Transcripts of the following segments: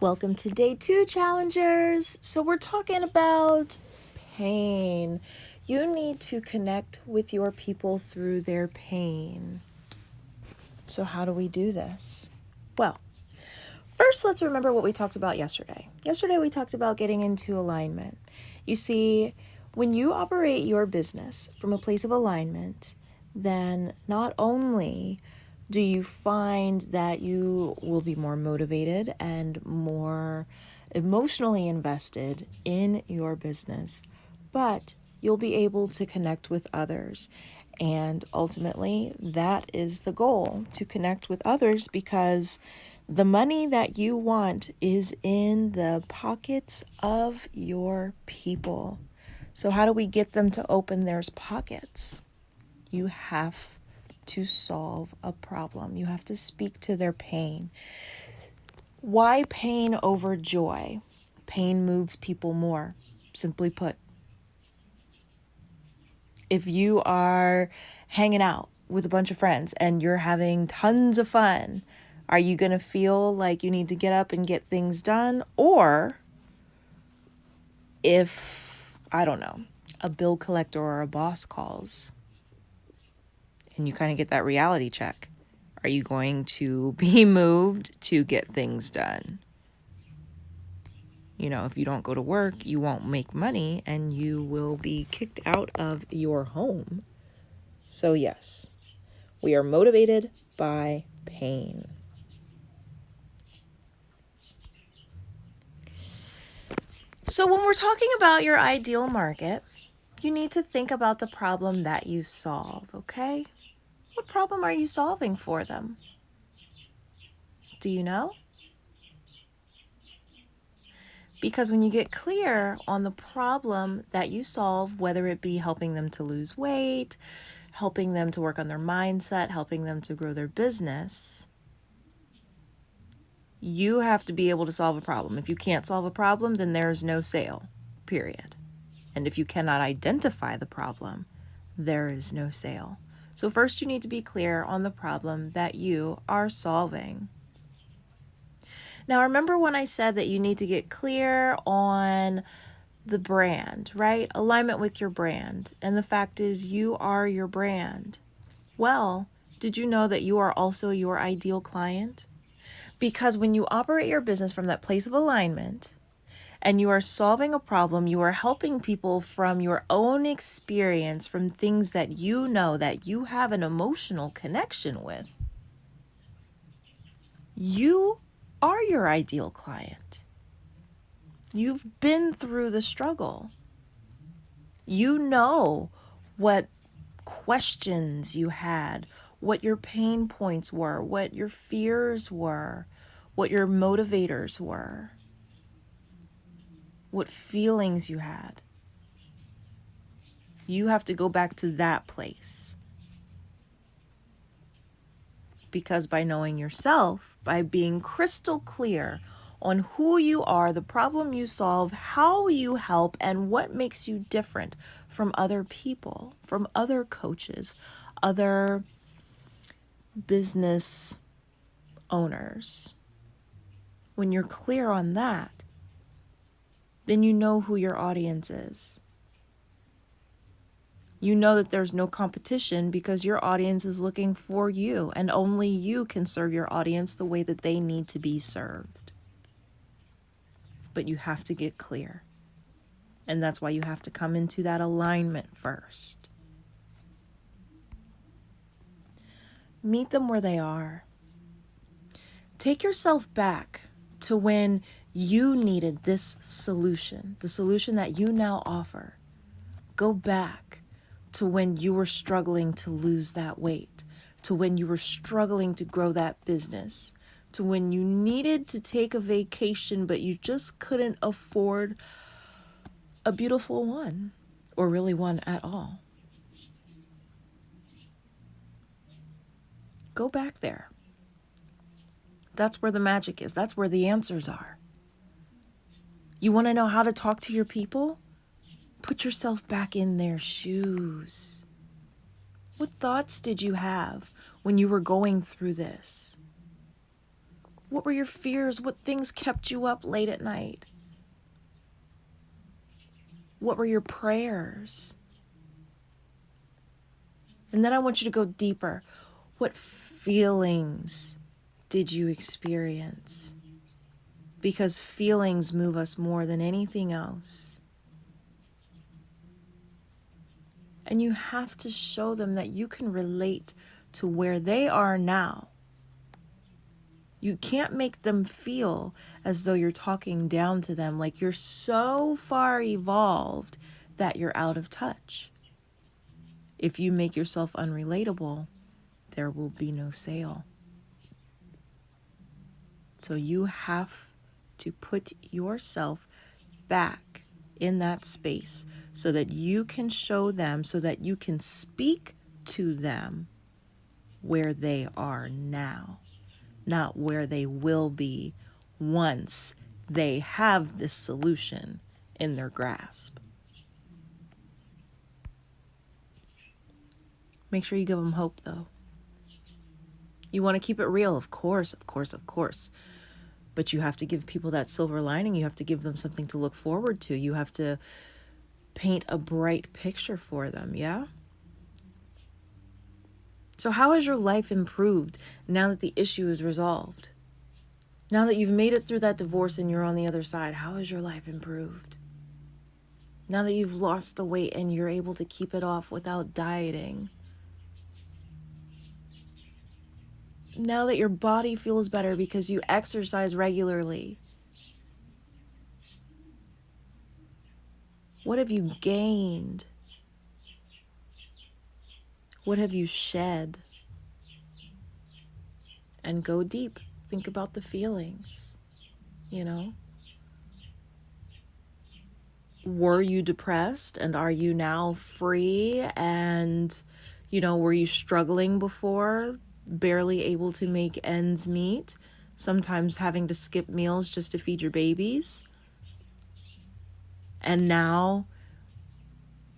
Welcome to day 2, challengers. So we're talking about pain. You need to connect with your people through their pain. So how do we do this? Well, first let's remember what we talked about yesterday. Yesterday we talked about getting into alignment. You see, when you operate your business from a place of alignment, then not only do you find that you will be more motivated and more emotionally invested in your business, but you'll be able to connect with others. And ultimately, that is the goal, to connect with others, because the money that you want is in the pockets of your people. So how do we get them to open their pockets? You have to solve a problem. You have to speak to their pain. Why pain over joy? Pain moves people more, simply put. If you are hanging out with a bunch of friends and you're having tons of fun, are you going to feel like you need to get up and get things done? Or if, I don't know, a bill collector or a boss calls and you kind of get that reality check, are you going to be moved to get things done? You know, if you don't go to work, you won't make money and you will be kicked out of your home. So yes, we are motivated by pain. So when we're talking about your ideal market, you need to think about the problem that you solve, okay? What problem are you solving for them? Do you know? Because when you get clear on the problem that you solve, whether it be helping them to lose weight, helping them to work on their mindset, helping them to grow their business, you have to be able to solve a problem. If you can't solve a problem, then there's no sale, period. And if you cannot identify the problem, there is no sale. So first you need to be clear on the problem that you are solving. Now, remember when I said that you need to get clear on the brand, right? Alignment with your brand. And the fact is, you are your brand. Well, did you know that you are also your ideal client? Because when you operate your business from that place of alignment and you are solving a problem, you are helping people from your own experience, from things that you know that you have an emotional connection with, you are your ideal client. You've been through the struggle. You know what questions you had, what your pain points were, what your fears were, what your motivators were, what feelings you had. You have to go back to that place. Because by knowing yourself, by being crystal clear on who you are, the problem you solve, how you help, and what makes you different from other people, from other coaches, other business owners. When you're clear on that, then you know who your audience is. You know that there's no competition because your audience is looking for you, and only you can serve your audience the way that they need to be served. But you have to get clear. And that's why you have to come into that alignment first. Meet them where they are. Take yourself back to when you needed this solution, the solution that you now offer. Go back to when you were struggling to lose that weight, to when you were struggling to grow that business, to when you needed to take a vacation, but you just couldn't afford a beautiful one, or really one at all. Go back there. That's where the magic is. That's where the answers are. You want to know how to talk to your people? Put yourself back in their shoes. What thoughts did you have when you were going through this? What were your fears? What things kept you up late at night? What were your prayers? And then I want you to go deeper. What feelings did you experience? Because feelings move us more than anything else. And you have to show them that you can relate to where they are now. You can't make them feel as though you're talking down to them, like you're so far evolved that you're out of touch. If you make yourself unrelatable, there will be no sale. So you have to put yourself back in that space so that you can show them, so that you can speak to them where they are now, not where they will be once they have this solution in their grasp. Make sure you give them hope, though. You want to keep it real, of course. But you have to give people that silver lining. You have to give them something to look forward to. You have to paint a bright picture for them, yeah? So how has your life improved now that the issue is resolved? Now that you've made it through that divorce and you're on the other side, how has your life improved? Now that you've lost the weight and you're able to keep it off without dieting. Now that your body feels better because you exercise regularly. What have you gained? What have you shed? And go deep. Think about the feelings, you know? Were you depressed and are you now free? And, were you struggling before, barely able to make ends meet? Sometimes having to skip meals just to feed your babies? And now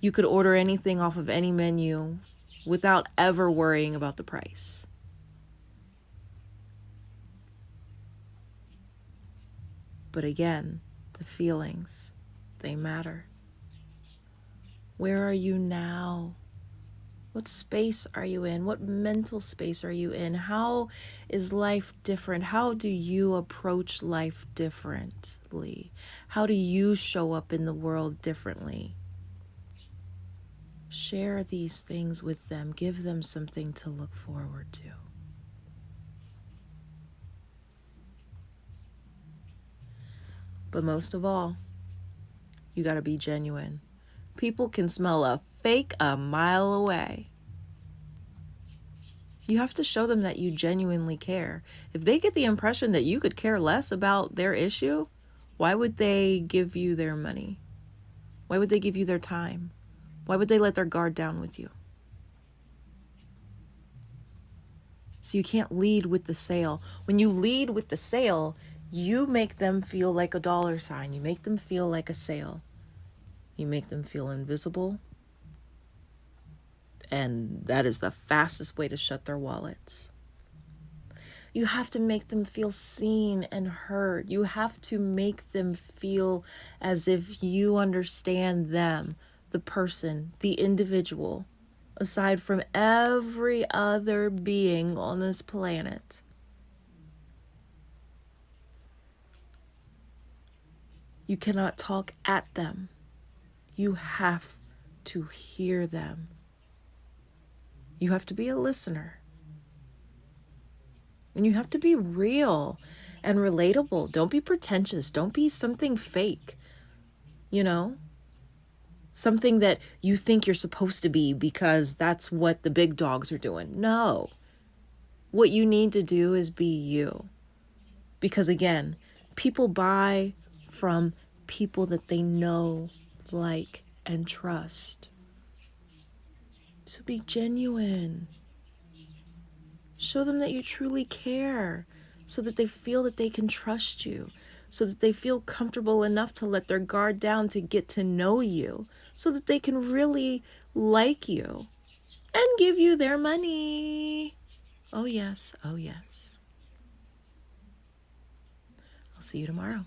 you could order anything off of any menu without ever worrying about the price. But again, the feelings, they matter. Where are you now? What space are you in? What mental space are you in? How is life different? How do you approach life differently? How do you show up in the world differently? Share these things with them. Give them something to look forward to. But most of all, you got to be genuine. People can smell a fake a mile away. You have to show them that you genuinely care. If they get the impression that you could care less about their issue, why would they give you their money? Why would they give you their time? Why would they let their guard down with you? So you can't lead with the sale. When you lead with the sale, you make them feel like a dollar sign. You make them feel like a sale. You make them feel invisible. And that is the fastest way to shut their wallets. You have to make them feel seen and heard. You have to make them feel as if you understand them, the person, the individual, aside from every other being on this planet. You cannot talk at them. You have to hear them. You have to be a listener. And you have to be real and relatable. Don't be pretentious. Don't be something fake, something that you think you're supposed to be because that's what the big dogs are doing. No. What you need to do is be you. Because again, people buy from people that they know, like, and trust. So be genuine. Show them that you truly care so that they feel that they can trust you, so that they feel comfortable enough to let their guard down to get to know you, so that they can really like you and give you their money. Oh yes, oh yes. I'll see you tomorrow.